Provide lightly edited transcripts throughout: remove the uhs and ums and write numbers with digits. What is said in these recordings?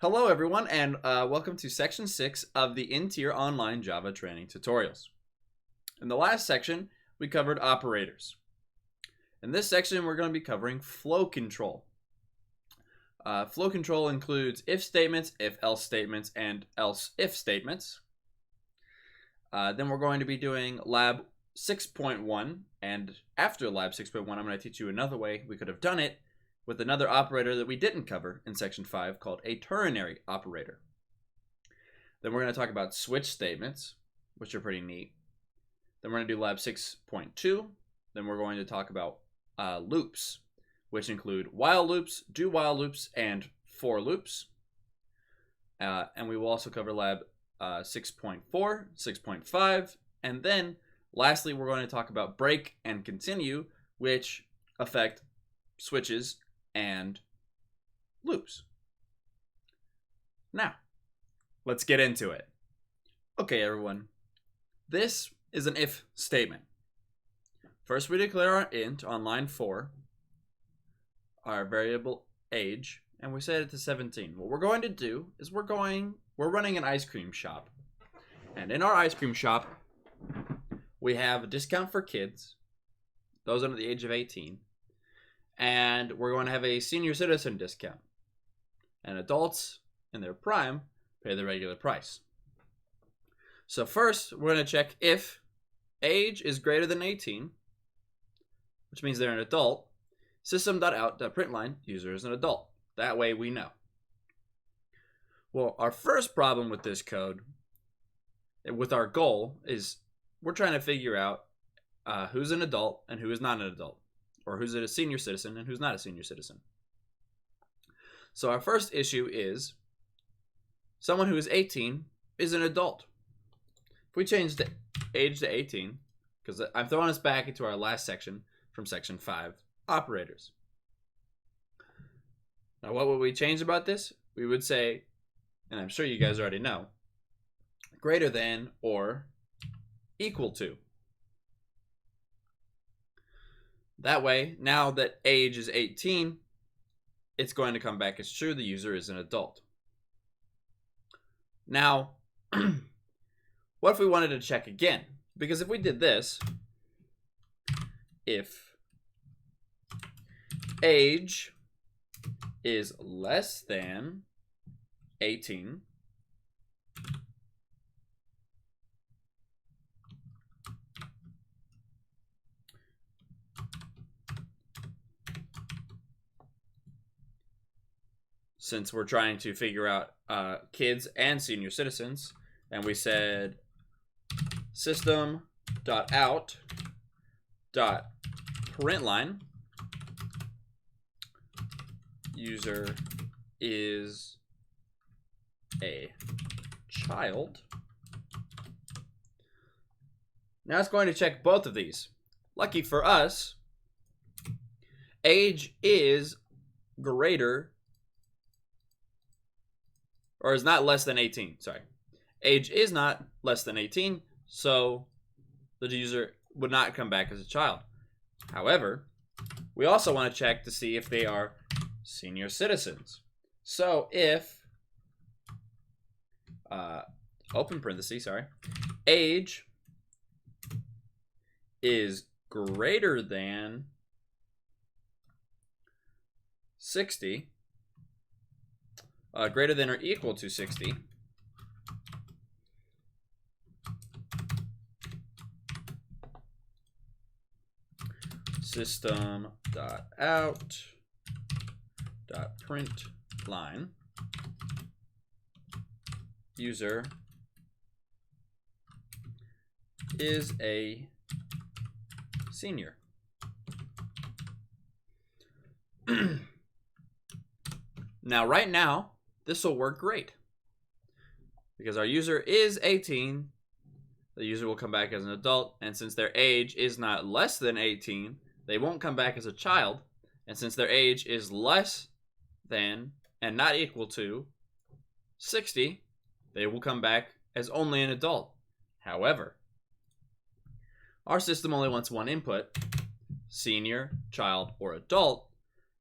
Hello everyone and welcome to section 6 of the in-tier online Java training tutorials. In the last section we covered operators. In this section we're going to be covering flow control. Flow control includes if statements, if else statements, and else if statements. Then we're going to be doing lab 6.1, and after lab 6.1 I'm going to teach you another way we could have done it with another operator that we didn't cover in section 5 called a ternary operator. Then we're going to talk about switch statements, which are pretty neat. Then we're going to do lab 6.2. Then we're going to talk about loops, which include while loops, do while loops, and for loops. And we will also cover lab 6.4, 6.5, and then lastly we're going to talk about break and continue, which affect switches and loops. Now, let's get into it. Okay, everyone. This is an if statement. First, we declare our int on line 4, our variable age, and we set it to 17. What we're going to do is we're running an ice cream shop. And in our ice cream shop, we have a discount for kids, those under the age of 18. And we're going to have a senior citizen discount. And adults in their prime pay the regular price. So first, we're going to check if age is greater than 18, which means they're an adult. System.out.println user is an adult. That way we know. Well, our first problem with this code, with our goal, is we're trying to figure out who's an adult and who is not an adult. Or who's a senior citizen and who's not a senior citizen. So our first issue is someone who is 18 is an adult. If we change the age to 18, because I'm throwing us back into our last section from section 5, operators. Now what would we change about this? We would say, and I'm sure you guys already know, greater than or equal to. That way, now that age is 18, it's going to come back as true. The user is an adult. Now, what if we wanted to check again? Because if we did this, if age is less than 18, since we're trying to figure out kids and senior citizens, and we said system.out.println user is a child. Now it's going to check both of these. Lucky for us, age is greater, or is not less than 18, sorry. Age is not less than 18, so the user would not come back as a child. However, we also want to check to see if they are senior citizens. So if, open parenthesis, sorry, age is greater than 60, greater than or equal to 60, system.out.println user is a senior. Now, right now, this will work great because our user is 18. The user will come back as an adult, and since their age is not less than 18, they won't come back as a child. And since their age is less than and not equal to 60, they will come back as only an adult. However, our system only wants one input, senior, child, or adult,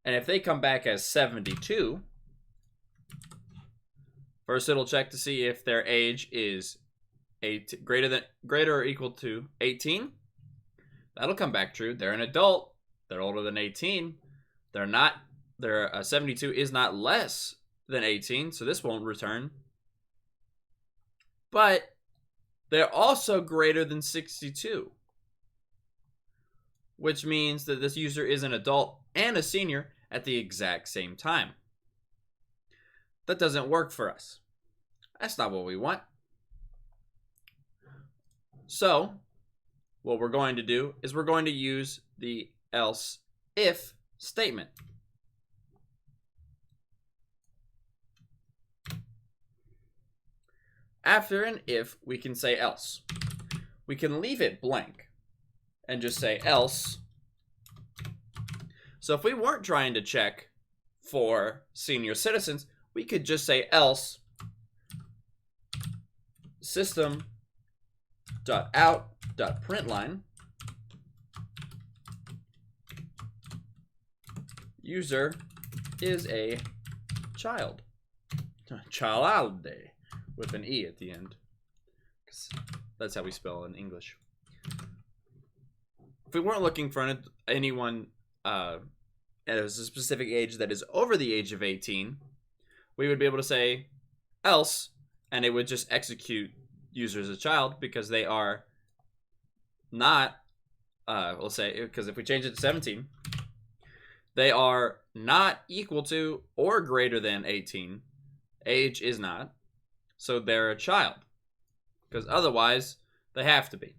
and if they come back as 72, First, it'll check to see if their age is greater or equal to 18. That'll come back true. They're an adult. They're older than 18. Their 72 is not less than 18, so this won't return. But they're also greater than 62, which means that this user is an adult and a senior at the exact same time. That doesn't work for us. That's not what we want. So what we're going to do is we're going to use the else if statement. After an if, we can say else. We can leave it blank and just say else. So if we weren't trying to check for senior citizens, we could just say else system.out.println user is a child. Child with an E at the end. That's how we spell in English. If we weren't looking for anyone at a specific age that is over the age of 18, we would be able to say else, and it would just execute user as a child because they are not, we'll say, because if we change it to 17, they are not equal to or greater than 18. Age is not. So they're a child. Because otherwise, they have to be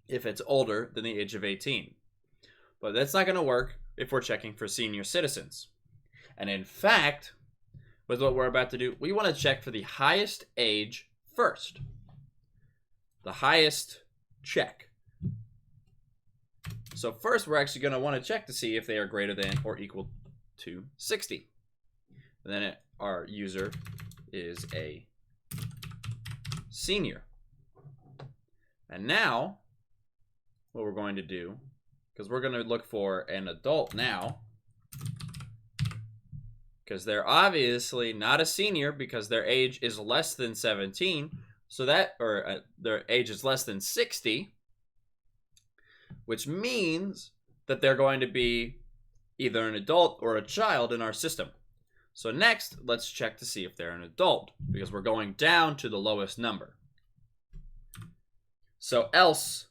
if it's older than the age of 18. But that's not going to work if we're checking for senior citizens. And in fact, with what we're about to do, we want to check for the highest age first. The highest check. So first, we're actually going to want to check to see if they are greater than or equal to 60. And then our user is a senior. And now, what we're going to do, because we're going to look for an adult now, because they're obviously not a senior because their age is less than 17, so that, or their age is less than 60, which means that they're going to be either an adult or a child in our system. So next, let's check to see if they're an adult, because we're going down to the lowest number. So else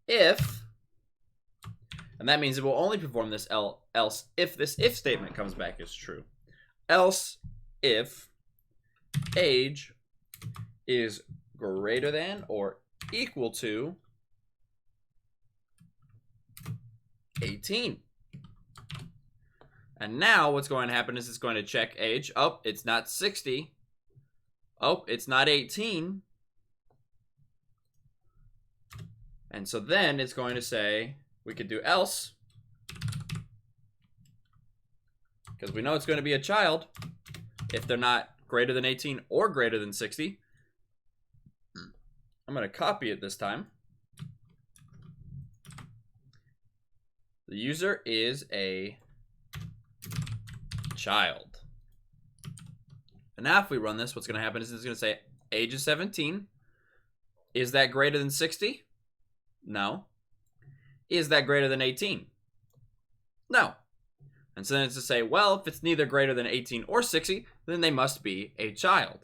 if, and that means it will only perform this else if this if statement comes back as true. Else if age is greater than or equal to 18. And now what's going to happen is it's going to check age. Oh, it's not 60. Oh, it's not 18. And so then it's going to say, we could do else, because we know it's going to be a child if they're not greater than 18 or greater than 60. I'm going to copy it this time. The user is a child. And now if we run this, what's going to happen is it's going to say age is 17. Is that greater than 60? No. Is that greater than 18? No. And so then it's to say, well, if it's neither greater than 18 or 60, then they must be a child.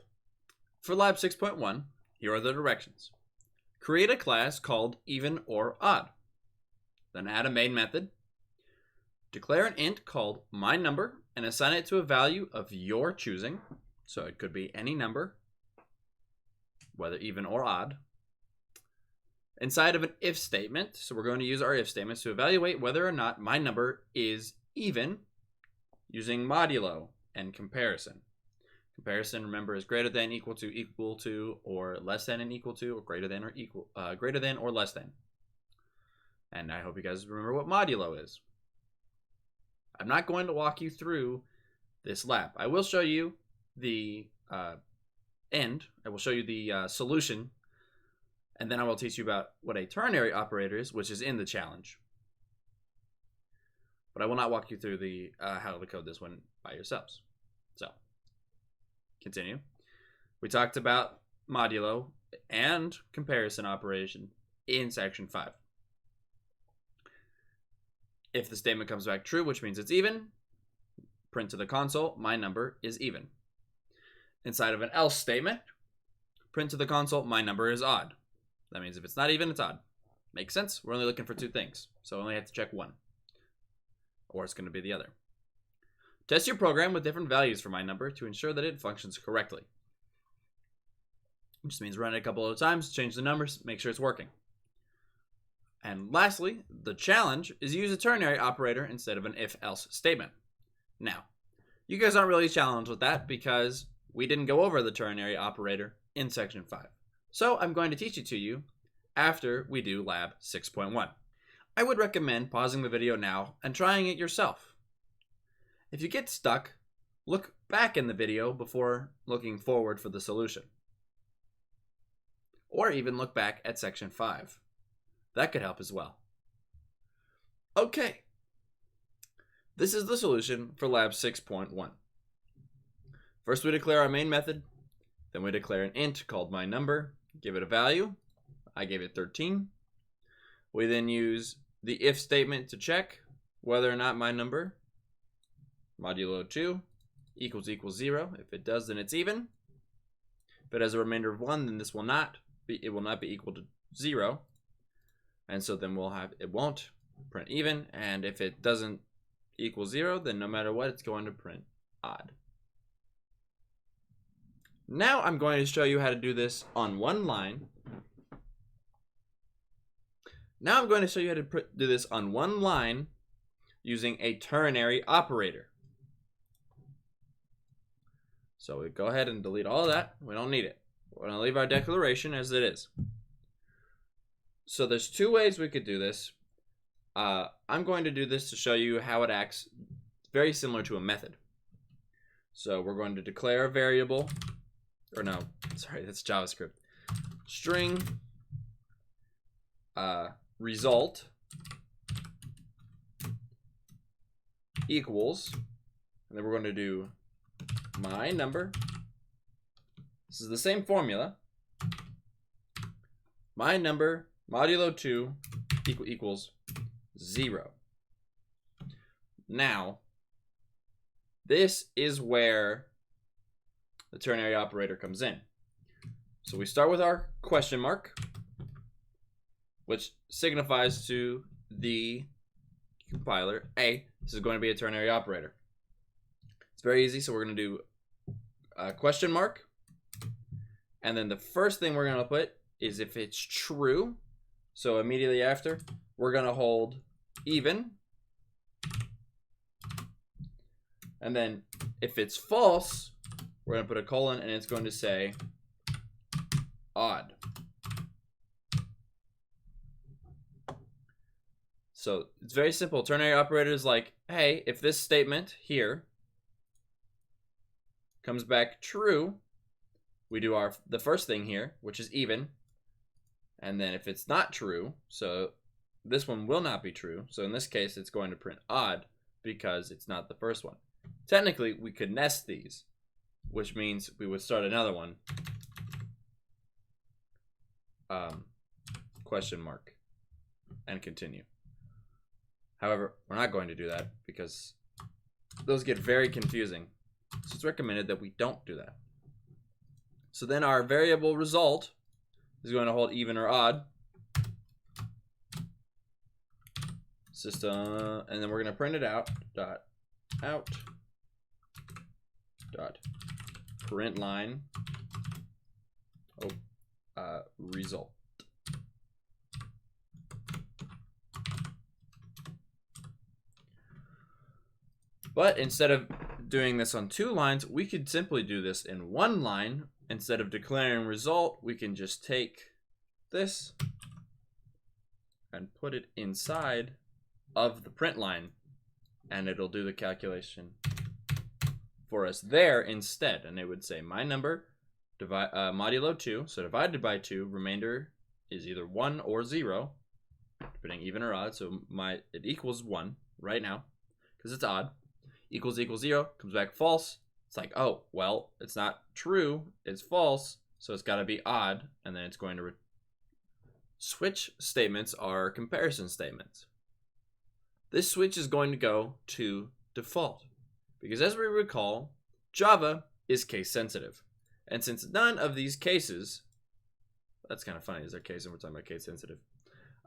For Lab 6.1, here are the directions. Create a class called even or odd. Then add a main method. Declare an int called myNumber and assign it to a value of your choosing. So it could be any number, whether even or odd. Inside of an if statement, so we're going to use our if statements to evaluate whether or not my number is even using modulo and comparison. Comparison, remember, is greater than, equal to, or less than and equal to, or greater than or equal, greater than or less than. And I hope you guys remember what modulo is. I'm not going to walk you through this lab. I will show you the end. I will show you the solution. And then I will teach you about what a ternary operator is, which is in the challenge. But I will not walk you through the how to code this one by yourselves. So Continue. We talked about modulo and comparison operation in section 5. If the statement comes back true, which means it's even, print to the console, my number is even. Inside of an else statement, print to the console, my number is odd. That means if it's not even, it's odd. Makes sense? We're only looking for 2 things, so I only have to check one. Or it's going to be the other. Test your program with different values for my number to ensure that it functions correctly. It just means run it a couple of times, change the numbers, make sure it's working. And lastly, the challenge is use a ternary operator instead of an if-else statement. Now, you guys aren't really challenged with that because we didn't go over the ternary operator in section 5. So I'm going to teach it to you after we do lab 6.1. I would recommend pausing the video now and trying it yourself. If you get stuck, look back in the video before looking forward for the solution. Or even look back at section 5. That could help as well. Okay. This is the solution for lab 6.1. First we declare our main method, then we declare an int called myNumber, give it a value. I gave it 13. We then use the if statement to check whether or not my number, modulo 2, equals 0. If it does, then it's even. If it has a remainder of 1, then this will not be, it will not be equal to 0. And so then we'll have, it won't print even. And if it doesn't equal 0, then no matter what, it's going to print odd. Now I'm going to show you how to do this on one line. Now I'm going to show you how to do this on one line using a ternary operator. So we go ahead and delete all of that. We don't need it. We're going to leave our declaration as it is. So there's 2 ways we could do this. I'm going to do this to show you how it acts very similar to a method. So we're going to declare a variable, or no, sorry, that's JavaScript. String result equals, and then we're going to do my number. This is the same formula. My number modulo 2 equals 0. Now, this is where the ternary operator comes in. So we start with our question mark, which signifies to the compiler, hey, this is going to be a ternary operator. It's very easy, so we're going to do a question mark, and then the first thing we're going to put is if it's true. So immediately after, we're going to hold even, and then if it's false, we're going to put a colon, and it's going to say odd. So it's very simple. Ternary operator is like, hey, if this statement here comes back true, we do the first thing here, which is even. And then if it's not true, so this one will not be true. So in this case, it's going to print odd because it's not the first one. Technically, we could nest these, which means we would start another one. Question mark and continue. However, we're not going to do that because those get very confusing. So it's recommended that we don't do that. So then our variable result is going to hold even or odd. System, and then we're going to print it out. Out. Print line. Result. But instead of doing this on 2 lines, we could simply do this in 1 line. Instead of declaring result, we can just take this and put it inside of the print line, and it'll do the calculation for us there instead. And it would say my number modulo 2, so divided by 2, remainder is either 1 or 0, depending even or odd. So it equals 1 right now because it's odd. Equals 0 comes back false. It's like, oh, well, it's not true, it's false, so it's got to be odd, and then it's going to switch statements are comparison statements. This switch is going to go to default because, as we recall, Java is case sensitive. And since none of these cases, that's kind of funny, is there case and we're talking about case sensitive.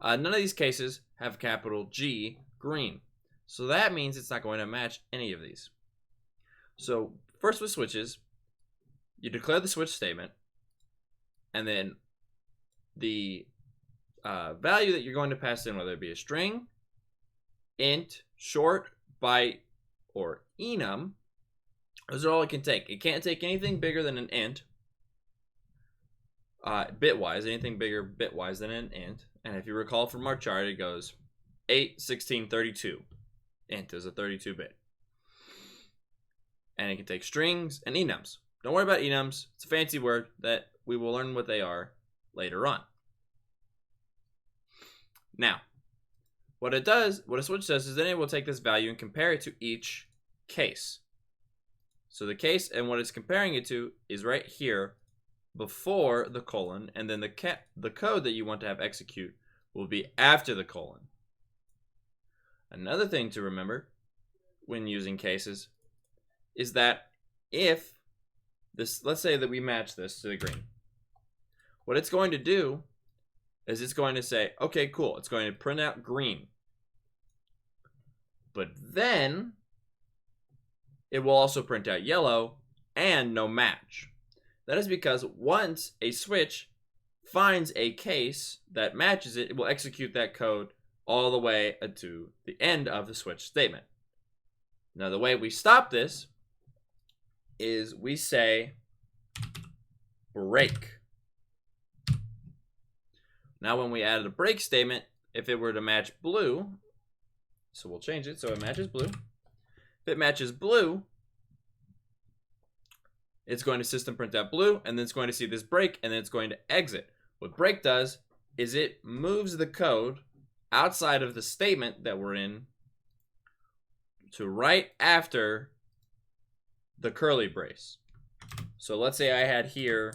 None of these cases have capital G green. So that means it's not going to match any of these. So first with switches, you declare the switch statement, and then the value that you're going to pass in, whether it be a string, int, short, byte, or enum, those are all it can take. It can't take anything bigger than an int, bitwise, anything bigger bitwise than an int. And if you recall from our chart, it goes 8, 16, 32. Int is a 32-bit. And it can take strings and enums. Don't worry about enums. It's a fancy word that we will learn what they are later on. Now, what a switch does is then it will take this value and compare it to each case. So the case and what it's comparing it to is right here before the colon, and then the code that you want to have execute will be after the colon. Another thing to remember when using cases is that if this, let's say that we match this to the green, what it's going to do is it's going to say, okay, cool, it's going to print out green. But then it will also print out yellow and no match. That is because once a switch finds a case that matches it, it will execute that code all the way to the end of the switch statement. Now, the way we stop this is we say break. Now, when we added a break statement, if it were to match blue, so we'll change it so it matches blue. If it matches blue, it's going to system print out blue, and then it's going to see this break, and then it's going to exit. What break does is it moves the code outside of the statement that we're in to right after the curly brace. So let's say I had here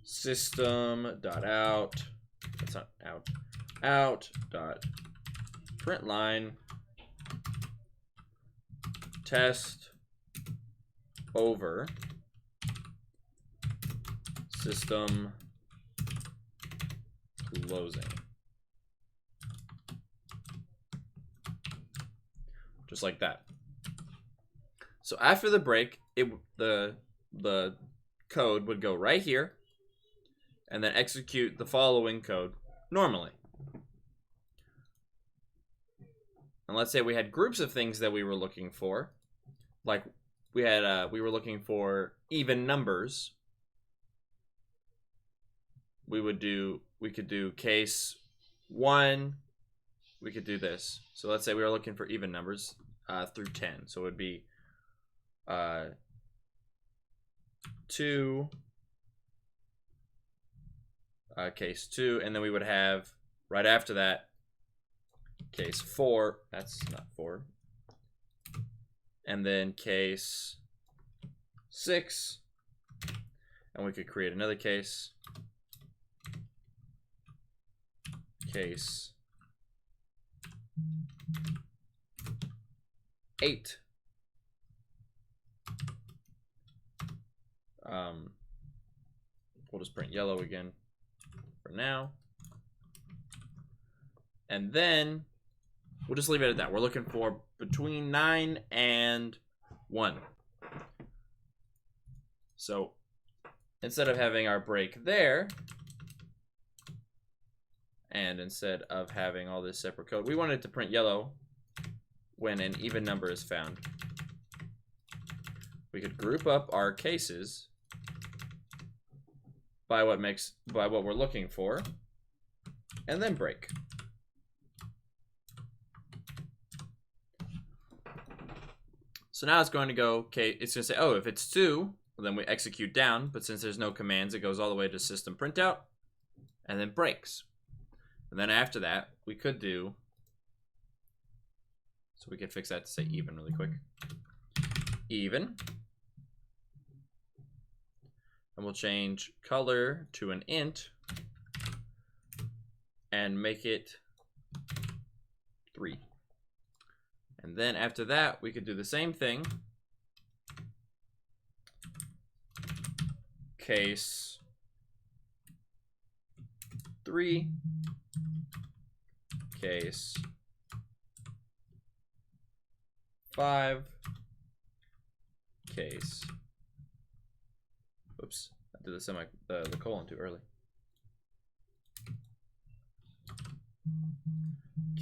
system.out, that's not out, out.println test over system closing. Just like that. So after the break, the code would go right here and then execute the following code normally. And let's say we had groups of things that we were looking for, like we were looking for even numbers. We could do case 1. We could do this. So let's say we were looking for even numbers through 10. So it would be 2, case 2, and then we would have right after that case 4. That's not 4. And then case 6, and we could create another case 8. We'll just print yellow again for now. And then we'll just leave it at that. We're looking for between 9 and 1. So instead of having our break there, and instead of having all this separate code, we wanted to print yellow when an even number is found. We could group up our cases by what we're looking for, and then break. So now it's going to go, okay, it's going to say, oh, if it's 2, well, then we execute down, but since there's no commands, it goes all the way to system printout, and then breaks. And then after that, we could do, so we could fix that to say even really quick. even. And we'll change color to an int and make it 3. And then after that, we could do the same thing. Case 3, case 5, case, oops, I did the colon too early.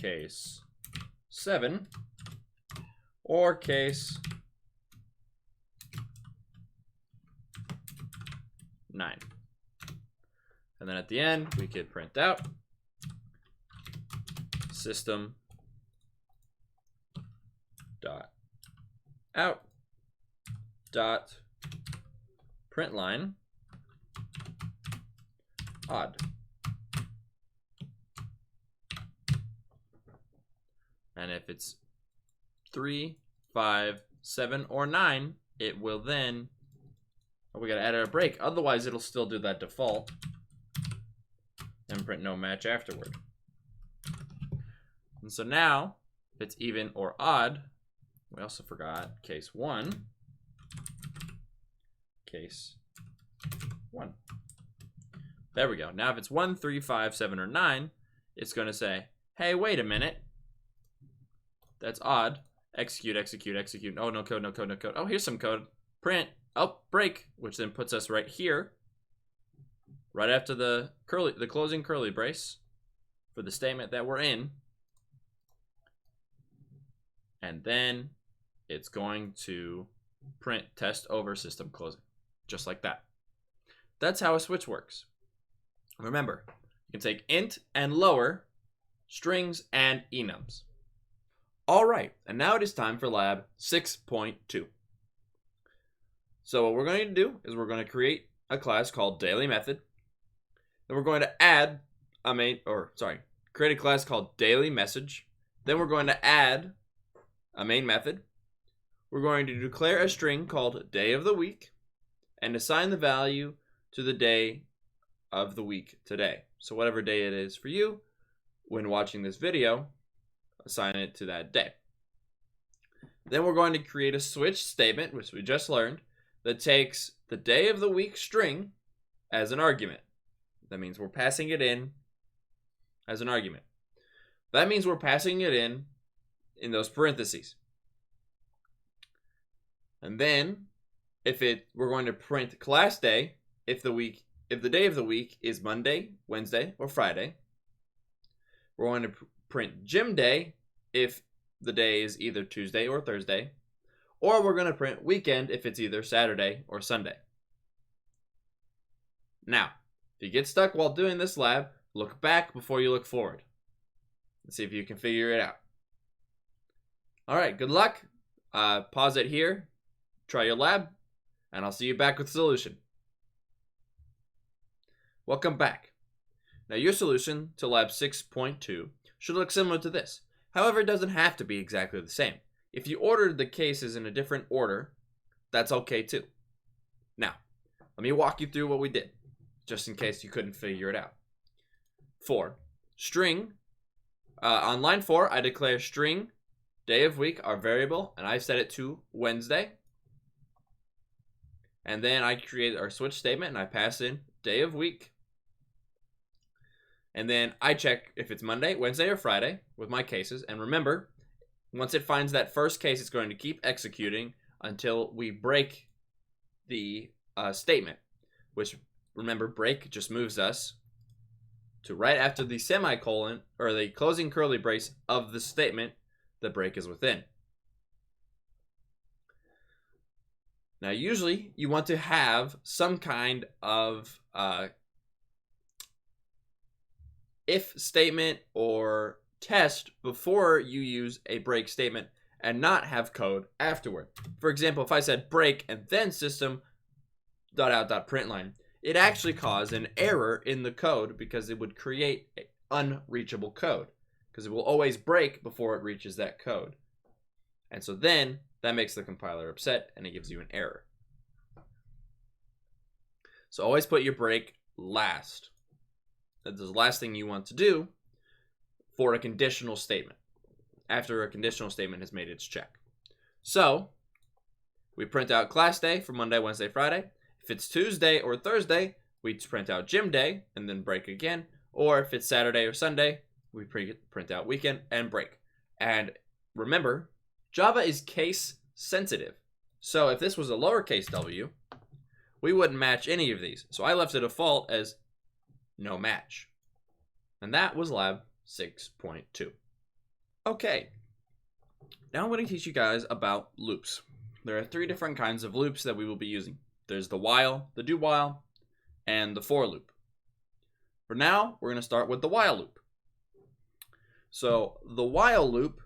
Case 7, or case 9. And then at the end, we could print out system dot out dot println odd. And if it's 3, 5, 7, or 9, it will then, oh, we gotta add a break. Otherwise, it'll still do that default and print no match afterward. And so now, if it's even or odd, we also forgot case 1, case 1. There we go. Now if it's 1, 3, 5, 7, or 9, it's going to say, hey, wait a minute. That's odd. Execute, execute, execute. Oh, no code, no code, no code. Oh, here's some code. Print. Oh, break, which then puts us right here, right after the closing curly brace for the statement that we're in. And then it's going to print test over system closing, just like that. That's how a switch works. Remember, you can take int and lower, strings and enums. All right, and now it is time for lab 6.2. So what we're going to do is we're going to create a class called daily method. Then we're going to add create a class called daily message. Then we're going to add a main method. We're going to declare a string called day of the week and assign the value to the day of the week today. So whatever day it is for you when watching this video, assign it to that day. Then we're going to create a switch statement, which we just learned, that takes the day of the week string as an argument. That means we're passing it in as an argument. That means we're passing it in those parentheses. And then we're going to print class day if the day of the week is Monday, Wednesday, or Friday. We're going to print gym day if the day is either Tuesday or Thursday. Or we're going to print weekend if it's either Saturday or Sunday. Now, if you get stuck while doing this lab, look back before you look forward. Let's see if you can figure it out. All right, good luck. Pause it here, try your lab, and I'll see you back with the solution. Welcome back. Now your solution to lab 6.2 should look similar to this. However, it doesn't have to be exactly the same. If you ordered the cases in a different order, that's okay too. Now, let me walk you through what we did, just in case you couldn't figure it out. For string, on line 4, I declare string day of week, our variable, and I set it to Wednesday. And then I create our switch statement and I pass in day of week. And then I check if it's Monday, Wednesday, or Friday with my cases. And remember, once it finds that first case, it's going to keep executing until we break the statement, which, remember, break just moves us to right after the semicolon or the closing curly brace of the statement the break is within. Now, usually you want to have some kind of if statement or test before you use a break statement and not have code afterward. For example, if I said break and then system.out.println, it actually caused an error in the code because it would create unreachable code because it will always break before it reaches that code. And so then That makes the compiler upset, and it gives you an error. So always put your break last. That's the last thing you want to do for a conditional statement, after a conditional statement has made its check. So we print out class day for Monday, Wednesday, Friday. If it's Tuesday or Thursday, we print out gym day and then break again. Or if it's Saturday or Sunday, we print out weekend and break. And remember, Java is case sensitive. So if this was a lowercase w, we wouldn't match any of these. So I left the default as no match. And that was lab 6.2. Okay, now I'm going to teach you guys about loops. There are 3 different kinds of loops that we will be using. There's the while, the do while, and the for loop. For now, we're going to start with the while loop. So the while loop,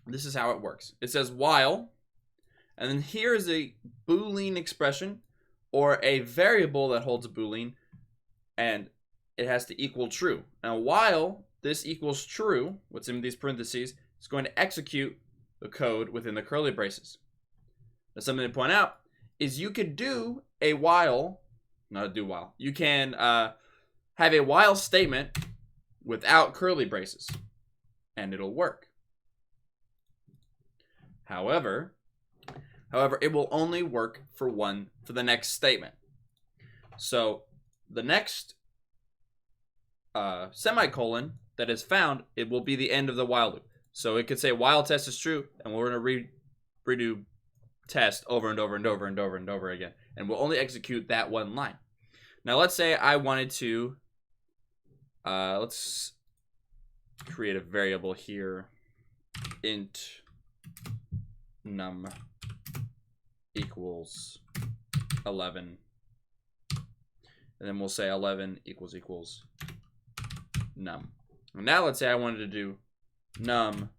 this is how it works. It says while, and then here is a Boolean expression or a variable that holds a Boolean, and it has to equal true. Now while this equals true, what's in these parentheses, is going to execute the code within the curly braces. Now something to point out is you could do a while, not a do while. You can have a while statement without curly braces, and it'll work. However, it will only work for the next statement. So the next semicolon that is found, it will be the end of the while loop. So it could say while test is true, and we're going to redo test over and over and over and over and over again, and we'll only execute that one line. Now let's say I wanted to let's create a variable here, int num equals 11, and then we'll say 11 equals num. Now let's say I wanted to do num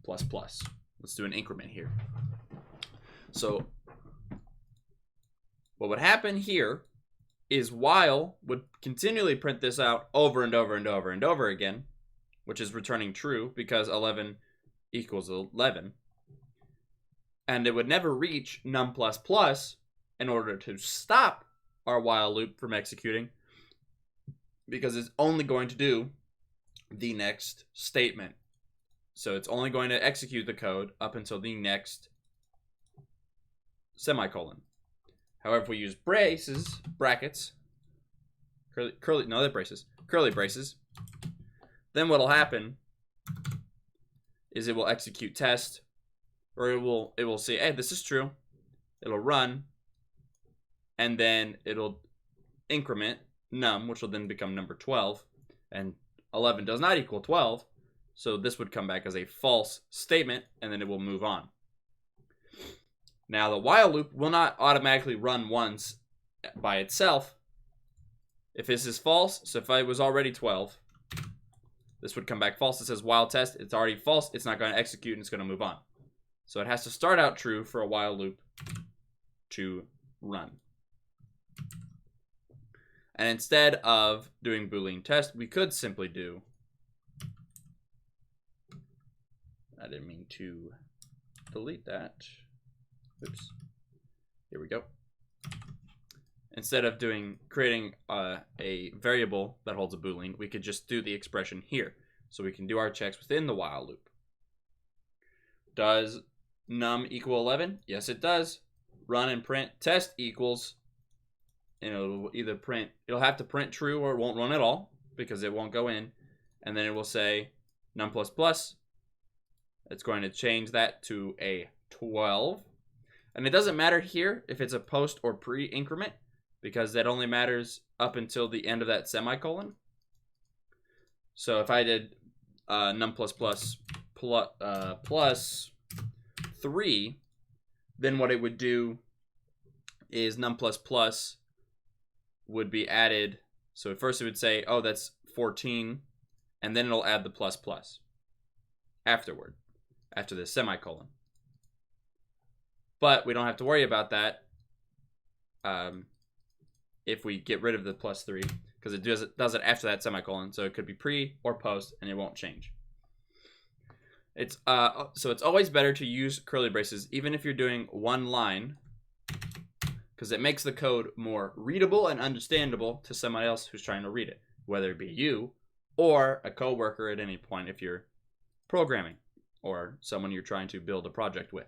plus plus. Let's do an increment here. So what would happen here is while would continually print this out over and over and over and over again, which is returning true because 11 equals 11. And it would never reach num plus plus in order to stop our while loop from executing, because it's only going to do the next statement. So it's only going to execute the code up until the next semicolon. However, if we use brackets, curly braces, then what'll happen is it will execute test, or it will say, hey, this is true. It'll run, and then it'll increment num, which will then become number 12, and 11 does not equal 12, so this would come back as a false statement, and then it will move on. Now the while loop will not automatically run once by itself. If this is false, so if it was already 12, this would come back false. It says while test, it's already false, it's not going to execute, and it's going to move on. So it has to start out true for a while loop to run. And instead of doing Boolean test, we could simply do, I didn't mean to delete that. Oops. Here we go. Instead of creating a variable that holds a Boolean, we could just do the expression here. So we can do our checks within the while loop. Does num equal 11? Yes, it does. Run and print test equals, and it'll either print, it'll have to print true or it won't run at all because it won't go in. And then it will say num plus plus. It's going to change that to a 12. And it doesn't matter here if it's a post or pre-increment, because that only matters up until the end of that semicolon. So if I did num plus 3, then what it would do is num plus plus would be added. So at first it would say, oh, that's 14, and then it'll add the plus plus afterward, after the semicolon. But we don't have to worry about that if we get rid of the plus 3, because it does it after that semicolon. So it could be pre or post, and it won't change. So it's always better to use curly braces even if you're doing one line, because it makes the code more readable and understandable to somebody else who's trying to read it, whether it be you or a coworker at any point if you're programming, or someone you're trying to build a project with.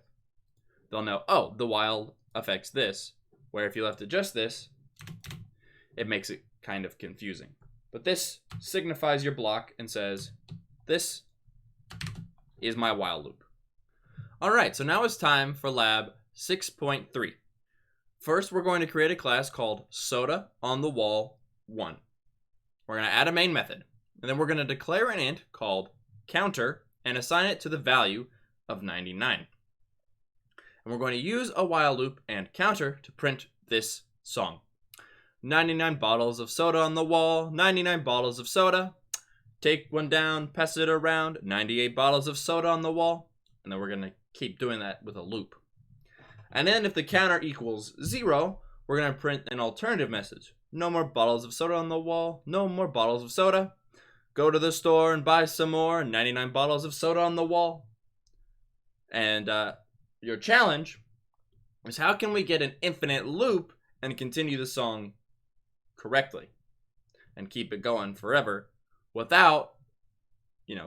They'll know, oh, the while affects this, where if you left it just this, it makes it kind of confusing. But this signifies your block and says, this is my while loop. All right, so now it's time for lab 6.3. First, we're going to create a class called soda on the wall 1. We're going to add a main method, and then we're going to declare an int called counter and assign it to the value of 99. And we're going to use a while loop and counter to print this song. 99 bottles of soda on the wall, 99 bottles of soda. Take one down, pass it around, 98 bottles of soda on the wall. And then we're going to keep doing that with a loop. And then if the counter equals 0, we're going to print an alternative message. No more bottles of soda on the wall, no more bottles of soda. Go to the store and buy some more, 99 bottles of soda on the wall. And your challenge is, how can we get an infinite loop and continue the song correctly and keep it going forever without,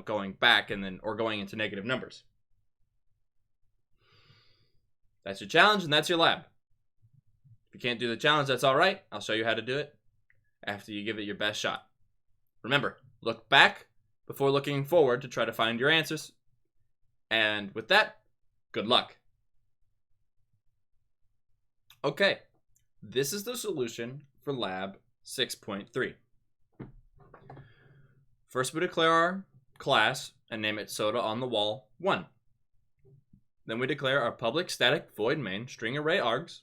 going back and then or going into negative numbers. That's your challenge and that's your lab. If you can't do the challenge, that's all right. I'll show you how to do it after you give it your best shot. Remember, look back before looking forward to try to find your answers. And with that, good luck. Okay, this is the solution for lab 6.3. First, we declare our class and name it soda on the wall 1. Then we declare our public static void main string array args.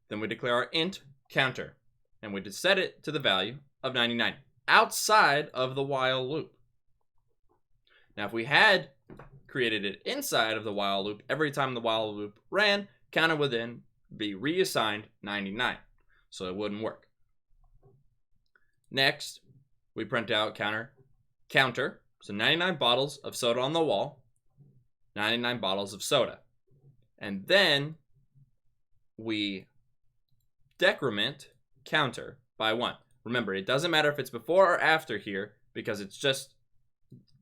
Then we declare our int counter, and we just set it to the value of 99 outside of the while loop. Now, if we had created it inside of the while loop, every time the while loop ran, counter would then be reassigned 99, so it wouldn't work. Next, we print out counter, so 99 bottles of soda on the wall, 99 bottles of soda. And then we decrement counter by 1. Remember, it doesn't matter if it's before or after here, because it's just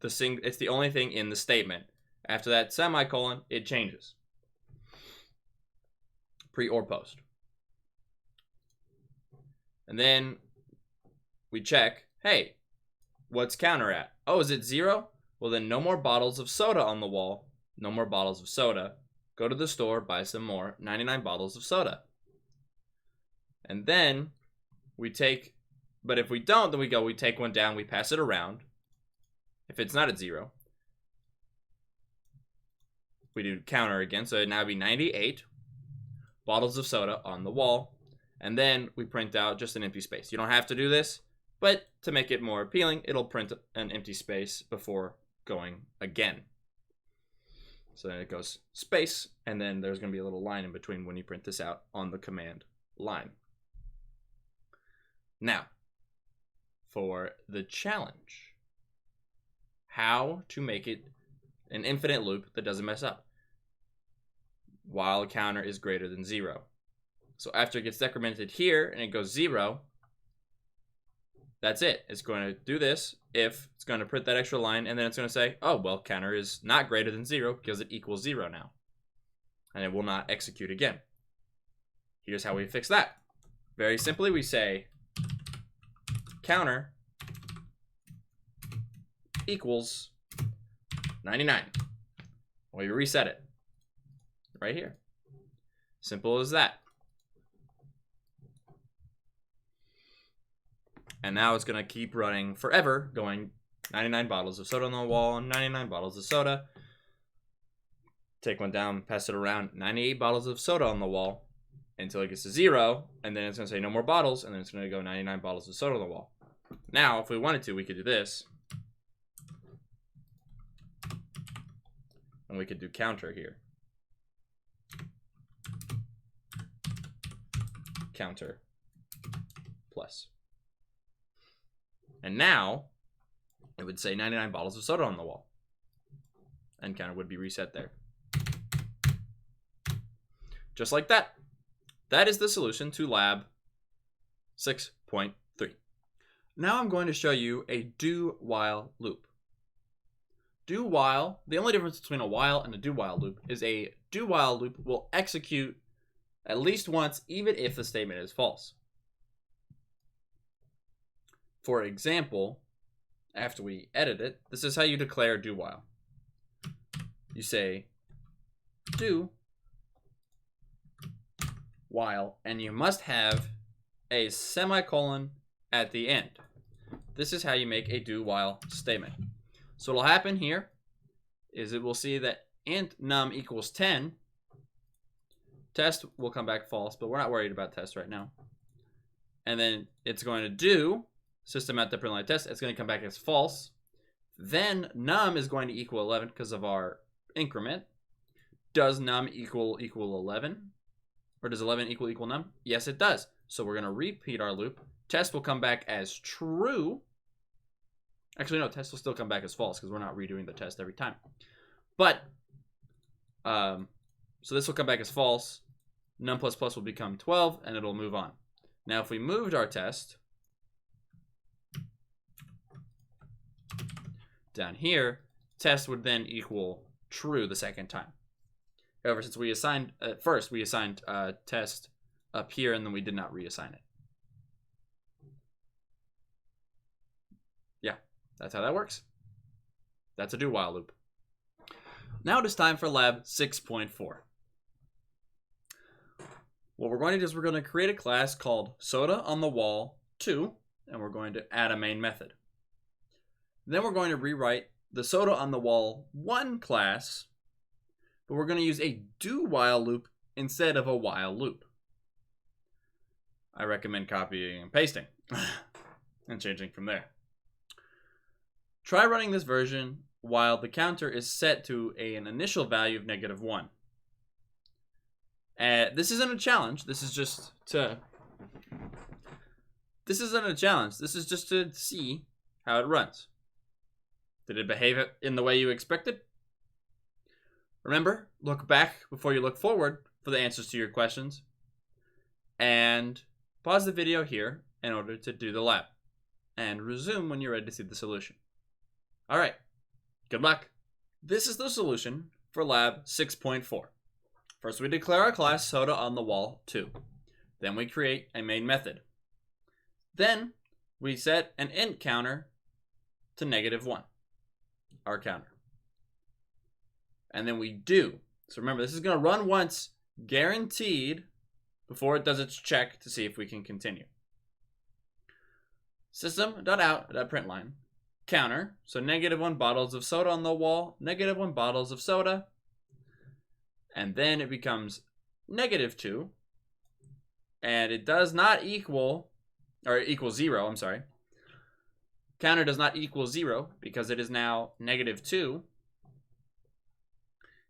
it's the only thing in the statement. After that semicolon, it changes. Pre or post. And then we check, hey, what's counter at? Oh, is it 0? Well, then no more bottles of soda on the wall. No more bottles of soda. Go to the store, buy some more, 99 bottles of soda. And then we take, but if we don't, then we take one down, we pass it around. If it's not at 0, we do counter again, so it now be 98 bottles of soda on the wall. And then we print out just an empty space. You don't have to do this, but to make it more appealing, it'll print an empty space before going again. So then it goes space, and then there's going to be a little line in between when you print this out on the command line. Now, for the challenge, how to make it an infinite loop that doesn't mess up while counter is greater than 0. So after it gets decremented here and it goes 0, that's it. It's going to do this if it's going to print that extra line, and then it's going to say, oh, well, counter is not greater than 0 because it equals 0 now. And it will not execute again. Here's how we fix that. Very simply, we say counter equals 99. We reset it right here. Simple as that. And now it's going to keep running forever, going 99 bottles of soda on the wall, 99 bottles of soda. Take one down, pass it around, 98 bottles of soda on the wall until it gets to 0, and then it's going to say no more bottles, and then it's going to go 99 bottles of soda on the wall. Now, if we wanted to, we could do this. And we could do counter here. Counter plus. And now, it would say 99 bottles of soda on the wall. And counter would be reset there. Just like that. That is the solution to lab 6.3. Now I'm going to show you a do-while loop. Do-while, the only difference between a while and a do-while loop is a do-while loop will execute at least once even if the statement is false. For example, after we edit it, this is how you declare do-while. You say do while, and you must have a semicolon at the end. This is how you make a do while statement. So what'll happen here is it will see that int num equals 10. Test will come back false, but we're not worried about test right now. And then it's going to do system.println test. It's going to come back as false. Then num is going to equal 11 because of our increment. Does num equal 11? Or does 11 equal num? Yes, it does. So we're going to repeat our loop. Test will come back as true. Actually, no, test will still come back as false because we're not redoing the test every time. But, so this will come back as false. Num++ will become 12, and it'll move on. Now, if we moved our test down here, test would then equal true the second time. However, since we assigned, at first, we assigned test up here, and then we did not reassign it. Yeah, that's how that works. That's a do while loop. Now it is time for lab 6.4. What we're going to do is we're going to create a class called soda on the wall 2, and we're going to add a main method. Then we're going to rewrite the soda on the wall 1 class, but we're going to use a do while loop instead of a while loop. I recommend copying and pasting and changing from there. Try running this version while the counter is set to an initial value of -1. This isn't a challenge. This is just to... This isn't a challenge. This is just to see how it runs. Did it behave in the way you expected? Remember, look back before you look forward for the answers to your questions. And pause the video here in order to do the lab. And resume when you're ready to see the solution. Alright, good luck. This is the solution for lab 6.4. First we declare our class soda on the wall 2. Then we create a main method. Then we set an int counter to -1, our counter. And then we do. So remember, this is going to run once, guaranteed, before it does its check to see if we can continue. System.out.println counter, so -1 bottles of soda on the wall, -1 bottles of soda, and then it becomes -2, and it does not equal, or equals 0, I'm sorry. Counter does not equal 0 because it is now -2.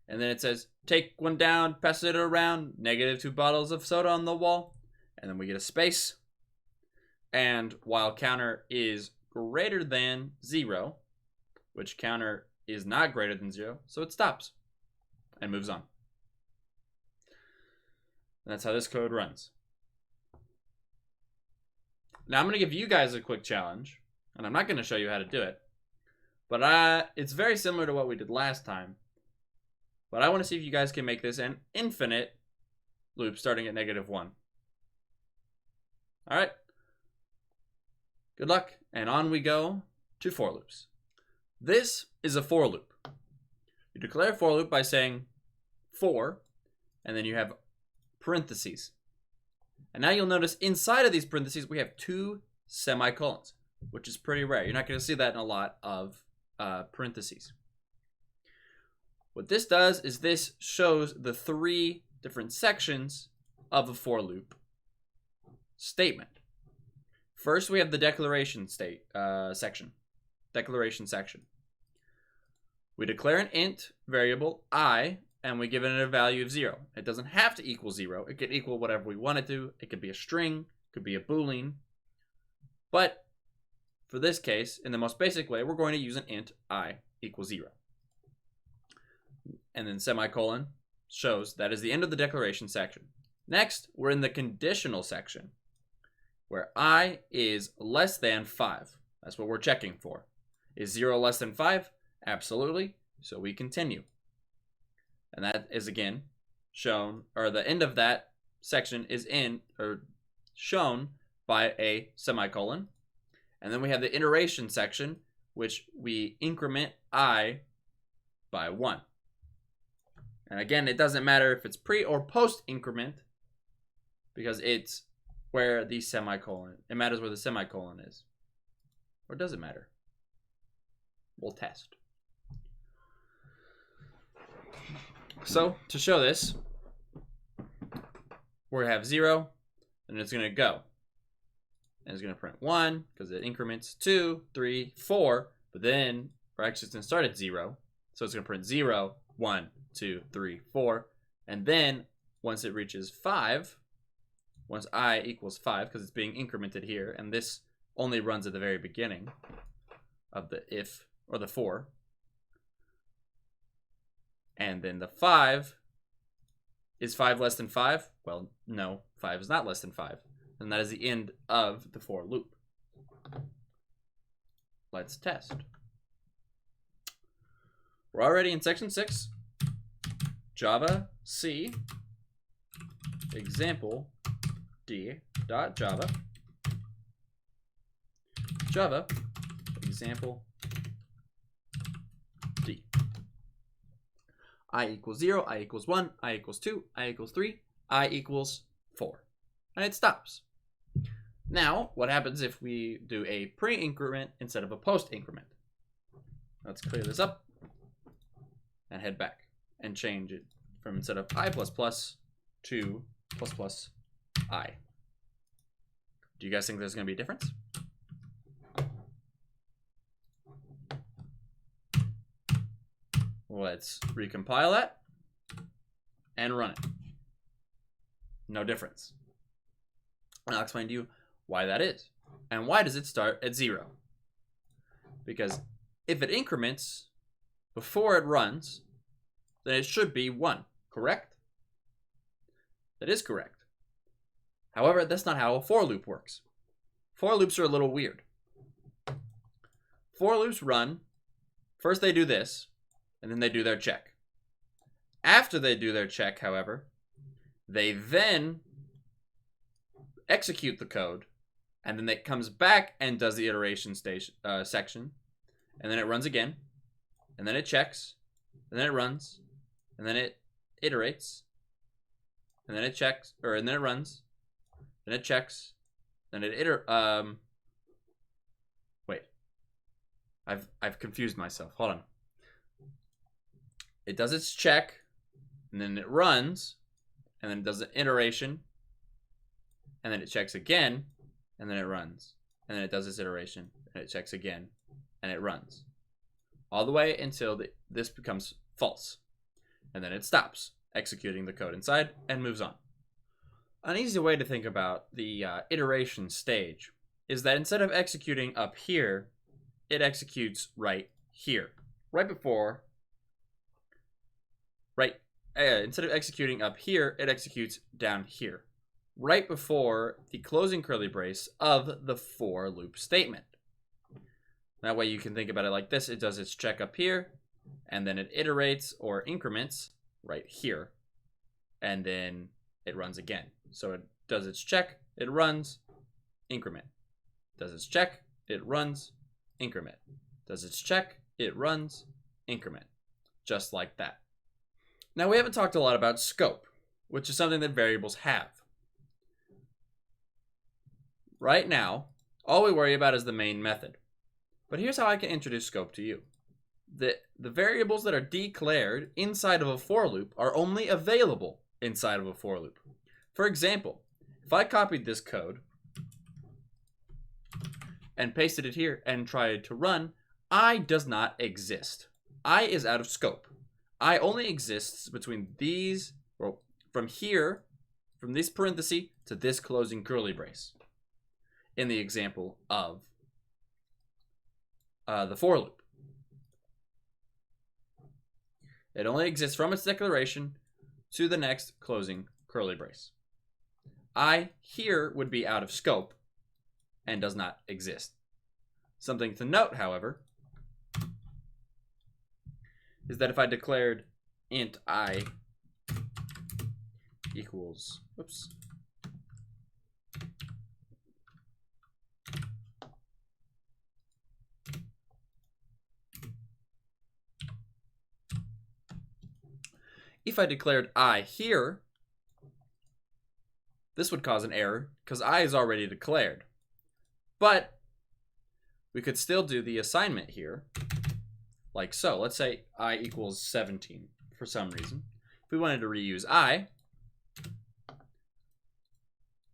And then it says, take one down, pass it around, -2 bottles of soda on the wall. And then we get a space. And while counter is greater than 0, which counter is not greater than 0, so it stops and moves on. And that's how this code runs. Now I'm going to give you guys a quick challenge, and I'm not going to show you how to do it, but it's very similar to what we did last time. But I want to see if you guys can make this an infinite loop starting at -1. All right. Good luck. And on we go to for loops. This is a for loop. You declare a for loop by saying for, and then you have parentheses. And now you'll notice inside of these parentheses, we have 2 semicolons, which is pretty rare. You're not going to see that in a lot of parentheses. What this does is this shows the 3 different sections of a for loop statement. First, we have the declaration section. Declaration section. We declare an int variable I, and we give it a value of 0. It doesn't have to equal 0. It could equal whatever we want it to. It could be a string, it could be a boolean. But for this case, in the most basic way, we're going to use an int I equals 0. And then semicolon shows that is the end of the declaration section. Next, we're in the conditional section, where I is less than 5. That's what we're checking for. Is 0 less than 5? Absolutely. So we continue. And that is again shown, or the end of that section is shown by a semicolon. And then we have the iteration section, which we increment I by 1. And again, it doesn't matter if it's pre or post increment, because it's where the semicolon, it matters where the semicolon is. Or does it matter? We'll test. So to show this, we have 0, and it's going to go. And it's going to print 1, because it increments 2, 3, 4, but then, or actually it's going to start at 0. So it's going to print 0, 1, 2, 3, 4. And then, once it reaches 5, once I equals 5, because it's being incremented here, and this only runs at the very beginning of the if, or the for. And then the 5, is 5 less than 5? Well, no, 5 is not less than 5. And that is the end of the for loop. Let's test. We're already in section 6. Java C example d.java Java example d. I equals 0, I equals 1, I equals 2, I equals 3, I equals 4. And it stops. Now, what happens if we do a pre-increment instead of a post-increment? Let's clear this up and head back and change it from instead of I++ to ++ I. Do you guys think there's going to be a difference? Let's recompile that and run it. No difference. And I'll explain to you why that is. And why does it start at 0? Because if it increments before it runs, then it should be 1, correct? That is correct. However, that's not how a for loop works. For loops are a little weird. For loops run, first they do this, and then they do their check. After they do their check, however, they then execute the code, and then it comes back and does the iteration section, and then it runs again, and then it checks, and then it runs, and then it iterates, and then it checks, and then it runs, then it checks, then it wait, I've confused myself. Hold on. It does its check, and then it runs, and then it does an iteration, and then it checks again, and then it runs, and then it does its iteration, and it checks again, and it runs, all the way until this becomes false, and then it stops executing the code inside and moves on. An easy way to think about the iteration stage is that instead of executing up here, it executes right here, right before. Instead of executing up here, it executes down here, right before the closing curly brace of the for loop statement. That way you can think about it like this. It does its check up here, and then it iterates or increments right here, and then it runs again. So it does its check, it runs, increment. Does its check, it runs, increment. Does its check, it runs, increment. Just like that. Now, we haven't talked a lot about scope, which is something that variables have. Right now, all we worry about is the main method. But here's how I can introduce scope to you. The variables that are declared inside of a for loop are only available inside of a for loop. For example, if I copied this code and pasted it here and tried to run, I does not exist. I is out of scope. I only exists between these, well, from here, from this parenthesis to this closing curly brace in the example of the for loop. It only exists from its declaration to the next closing curly brace. I here would be out of scope and does not exist. Something to note, however, is that if I declared int I equals, whoops, if I declared I here, this would cause an error because I is already declared. But we could still do the assignment here like so. Let's say I equals 17 for some reason. If we wanted to reuse I,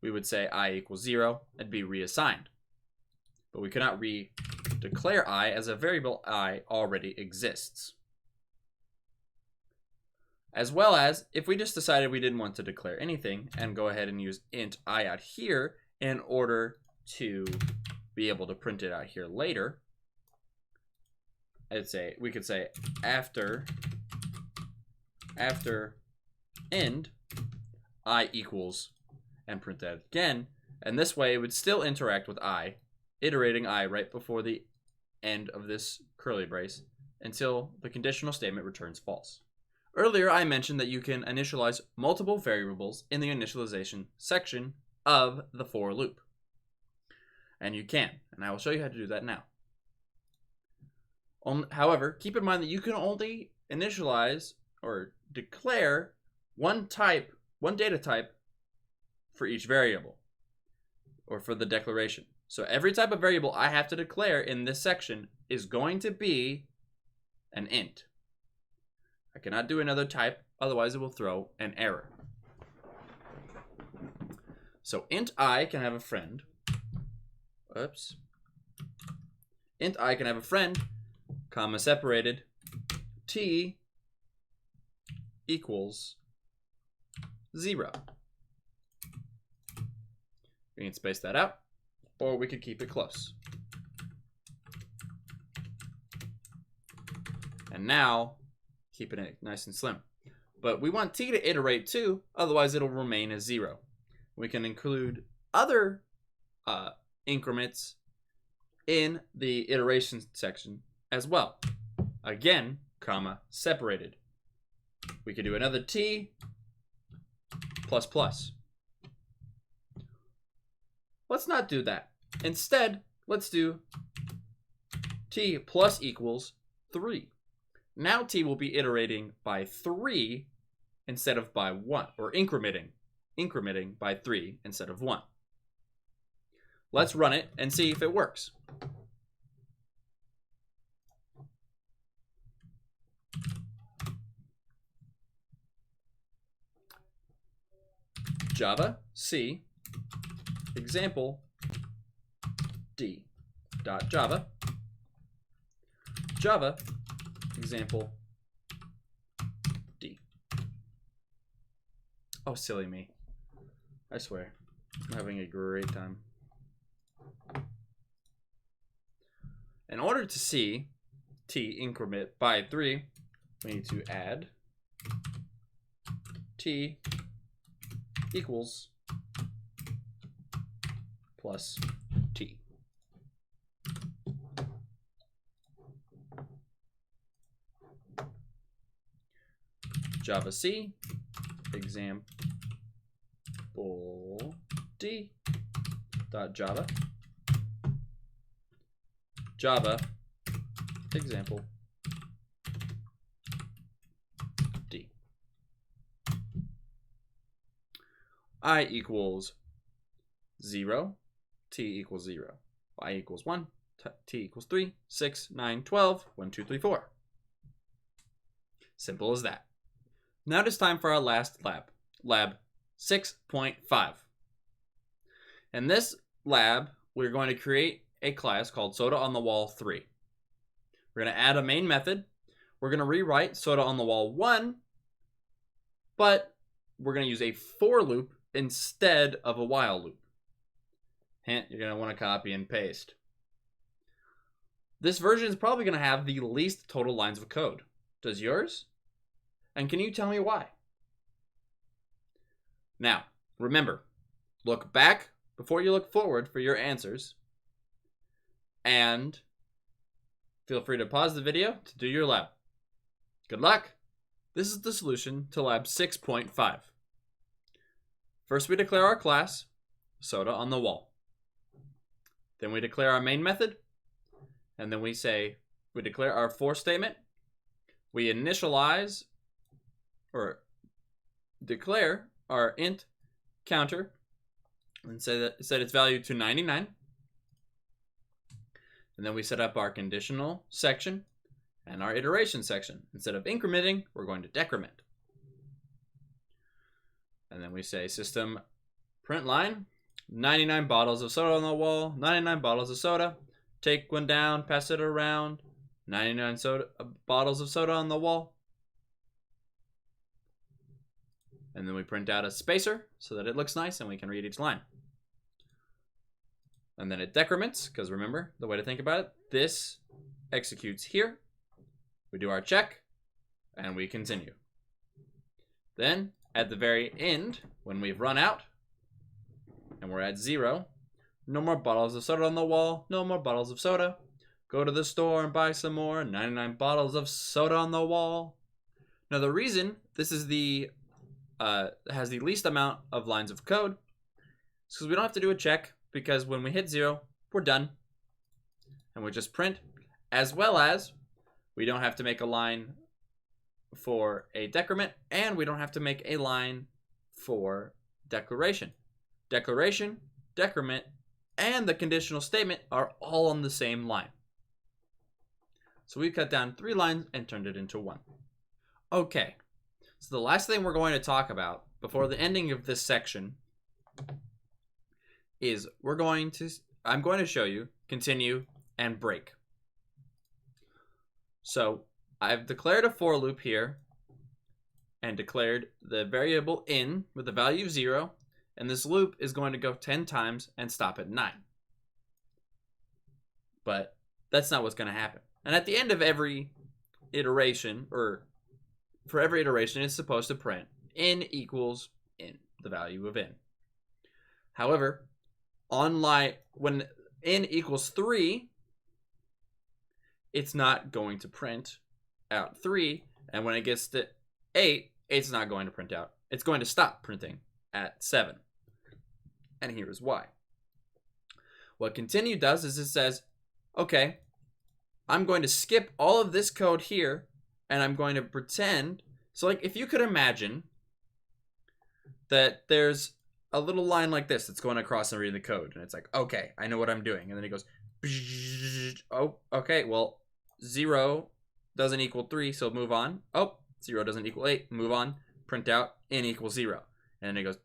we would say I equals 0 and be reassigned. But we cannot re-declare I as a variable I already exists. As well as if we just decided we didn't want to declare anything and go ahead and use int I out here in order to be able to print it out here later, we could say after end I equals and print that again, and this way it would still interact with I, iterating I right before the end of this curly brace until the conditional statement returns false. Earlier I mentioned that you can initialize multiple variables in the initialization section of the for loop. And you can, and I will show you how to do that now. However, keep in mind that you can only initialize or declare one data type for each variable, or for the declaration. So every type of variable I have to declare in this section is going to be an int. I cannot do another type, otherwise it will throw an error. So int I can have a friend. Oops. Int I can have a friend, comma separated, t equals 0. We can space that out, or we could keep it close. And now, keeping it nice and slim. But we want t to iterate too, otherwise it'll remain as 0. We can include other increments in the iteration section as well. Again, comma, separated. We could do another t plus plus. Let's not do that. Instead, let's do t plus equals 3. Now t will be iterating by 3 instead of by 1, or incrementing by 3 instead of 1. Let's run it and see if it works. Java C example D dot Java example D. Oh, silly me. I swear. I'm having a great time. In order to see t increment by 3, we need to add t equals plus t. Java C example D dot Java example D. I equals 0, t equals 0, y equals 1, t equals 3, 6, 9, 12, 1, 2, 3, 4. Simple as that. Now it is time for our last lab, lab 6.5. In this lab, we're going to create a class called SodaOnTheWall3. We're going to add a main method. We're going to rewrite SodaOnTheWall1, but we're going to use a for loop instead of a while loop. Hint, you're going to want to copy and paste. this version is probably going to have the least total lines of code. Does yours? And can you tell me why? Now, remember, look back before you look forward for your answers. And feel free to pause the video to do your lab. Good luck! This is the solution to lab 6.5. First, we declare our class, soda on the wall. Then we declare our main method. And then we declare our for statement. We initialize or declare our int counter and set its value to 99. And then we set up our conditional section and our iteration section. Instead of incrementing, we're going to decrement. And then we say system print line, 99 bottles of soda on the wall, 99 bottles of soda. Take one down, pass it around, 99 bottles of soda on the wall. And then we print out a spacer so that it looks nice and we can read each line. And then it decrements, because remember, the way to think about it, this executes here. We do our check, and we continue. Then, at the very end, when we've run out, and we're at 0, no more bottles of soda on the wall, no more bottles of soda. Go to the store and buy some more, 99 bottles of soda on the wall. Now the reason this is has the least amount of lines of code is because we don't have to do a check, because when we hit 0, we're done. And we just print, as well as we don't have to make a line for a decrement, and we don't have to make a line for declaration. Declaration, decrement, and the conditional statement are all on the same line. So we cut down 3 lines and turned it into 1. Okay, so the last thing we're going to talk about before the ending of this section is I'm going to show you continue and break. So I've declared a for loop here and declared the variable in with the value of 0, and this loop is going to go 10 times and stop at 9. But that's not what's going to happen. And at the end of every iteration, or for every iteration, it's supposed to print in equals in, the value of in. However, when in equals 3, it's not going to print out 3, and when it gets to 8, it's not going to print out. It's going to stop printing at 7. And here's why. What continue does is it says, okay, I'm going to skip all of this code here, and I'm going to pretend. So like if you could imagine that there's a little line like this that's going across and reading the code, and it's like, okay, I know what I'm doing. And then it goes, oh, okay, well, 0 doesn't equal 3, so move on. Oh, 0 doesn't equal 8, move on. Print out in equals 0. And then it goes,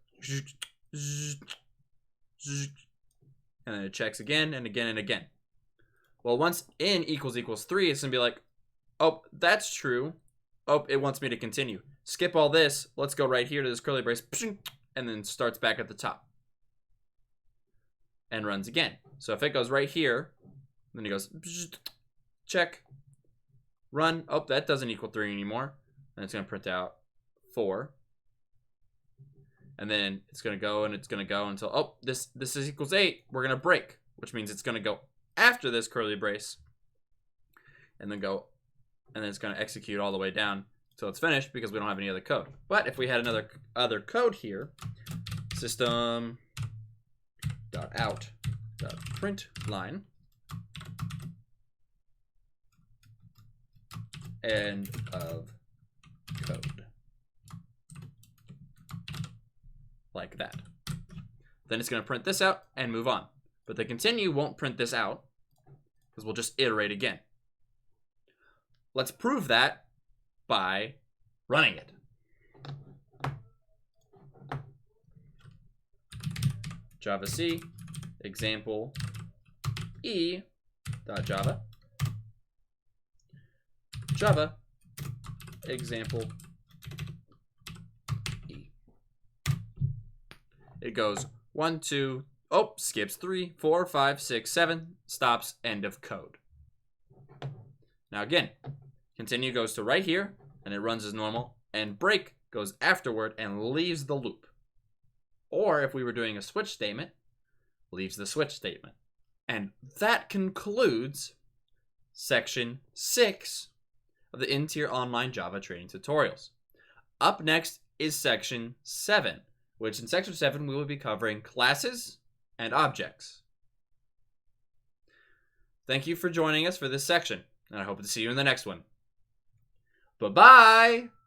and then it checks again and again and again. Well, once in equals 3, it's going to be like, oh, that's true. Oh, it wants me to continue. Skip all this. Let's go right here to this curly brace. And then starts back at the top. And runs again. So if it goes right here, then it goes, check, run. Oh, that doesn't equal 3 anymore. And it's going to print out 4. And then it's going to go and it's going to go until, oh, this is equals 8. We're going to break, which means it's going to go after this curly brace. And then go, and then it's going to execute all the way down till it's finished, because we don't have any other code. But if we had other code here, system.out.println end of code, like that. Then it's going to print this out and move on. But the continue won't print this out, because we'll just iterate again. Let's prove that by running it. Java C example e.java Java example e. It goes 1, 2, oh, skips 3, 4, 5, 6, 7, stops, end of code. Now again, continue goes to right here, and it runs as normal, and break goes afterward and leaves the loop. Or if we were doing a switch statement, leaves the switch statement. And that concludes section 6 of the Intier Online Java Training Tutorials. Up next is section 7, which in section 7 we will be covering classes and objects. Thank you for joining us for this section, and I hope to see you in the next one. Bye-bye!